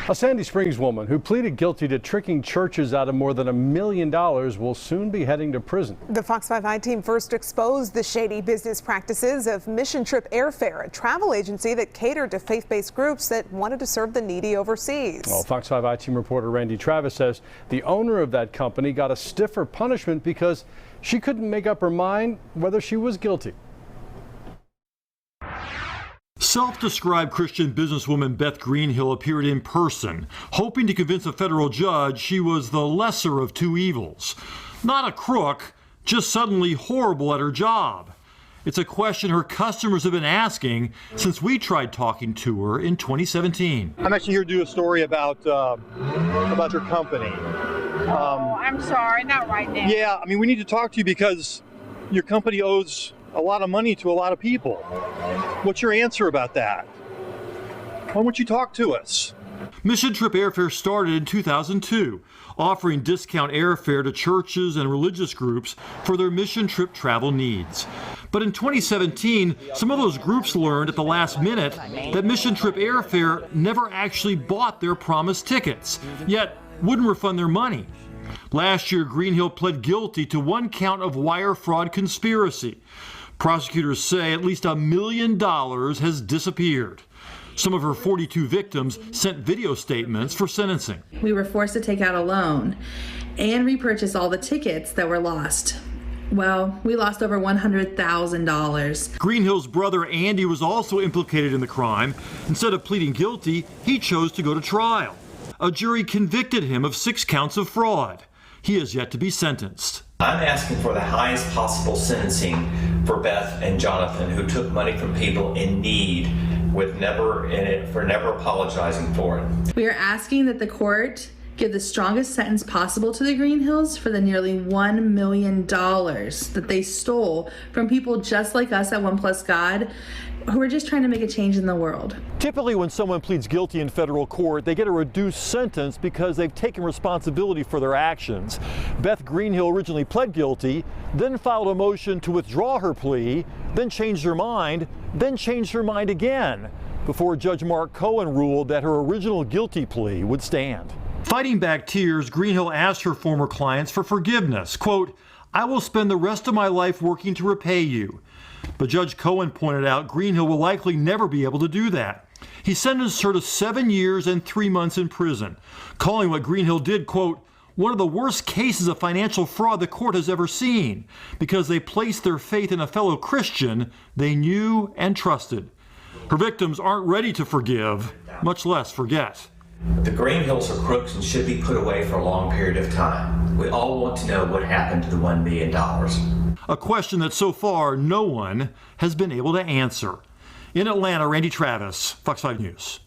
A Sandy Springs woman who pleaded guilty to tricking churches out of more than $1 million will soon be heading to prison. The Fox 5 I team first exposed the shady business practices of Mission Trip Airfare, a travel agency that catered to faith-based groups that wanted to serve the needy overseas. Well, Fox 5 I team reporter Randy Travis says the owner of that company got a stiffer punishment because she couldn't make up her mind whether she was guilty. Self-described Christian businesswoman Beth Greenhill appeared in person, hoping to convince a federal judge she was the lesser of two evils. Not a crook, just suddenly horrible at her job. It's a question her customers have been asking since we tried talking to her in 2017. I'm actually here to do a story about your company. I'm sorry, not right now. Yeah, I mean, we need to talk to you because your company owes a lot of money to a lot of people. What's your answer about that? Why won't you talk to us? Mission Trip Airfare started in 2002, offering discount airfare to churches and religious groups for their mission trip travel needs. But in 2017, some of those groups learned at the last minute that Mission Trip Airfare never actually bought their promised tickets, yet wouldn't refund their money. Last year, Greenhill pled guilty to one count of wire fraud conspiracy. Prosecutors say at least $1 million has disappeared. Some of her 42 victims sent video statements for sentencing. We were forced to take out a loan and repurchase all the tickets that were lost. Well, we lost over $100,000. Greenhill's brother Andy was also implicated in the crime. Instead of pleading guilty, he chose to go to trial. A jury convicted him of 6 counts of fraud. He is yet to be sentenced. I'm asking for the highest possible sentencing for Beth and Jonathan, who took money from people in need for never apologizing for it. We are asking that the court give the strongest sentence possible to the Greenhills for the nearly $1 million that they stole from people just like us at One Plus God, who are just trying to make a change in the world. Typically when someone pleads guilty in federal court, they get a reduced sentence because they've taken responsibility for their actions. Beth Greenhill originally pled guilty, then filed a motion to withdraw her plea, then changed her mind, then changed her mind again, before Judge Mark Cohen ruled that her original guilty plea would stand. Fighting back tears, Greenhill asked her former clients for forgiveness. Quote, "I will spend the rest of my life working to repay you." But Judge Cohen pointed out Greenhill will likely never be able to do that. He sentenced her to 7 years and 3 months in prison, calling what Greenhill did, quote, "one of the worst cases of financial fraud the court has ever seen, because they placed their faith in a fellow Christian they knew and trusted." Her victims aren't ready to forgive, much less forget. The Greenhills are crooks and should be put away for a long period of time. We all want to know what happened to the $1 million. A question that so far no one has been able to answer. In Atlanta, Randy Travis, Fox 5 News.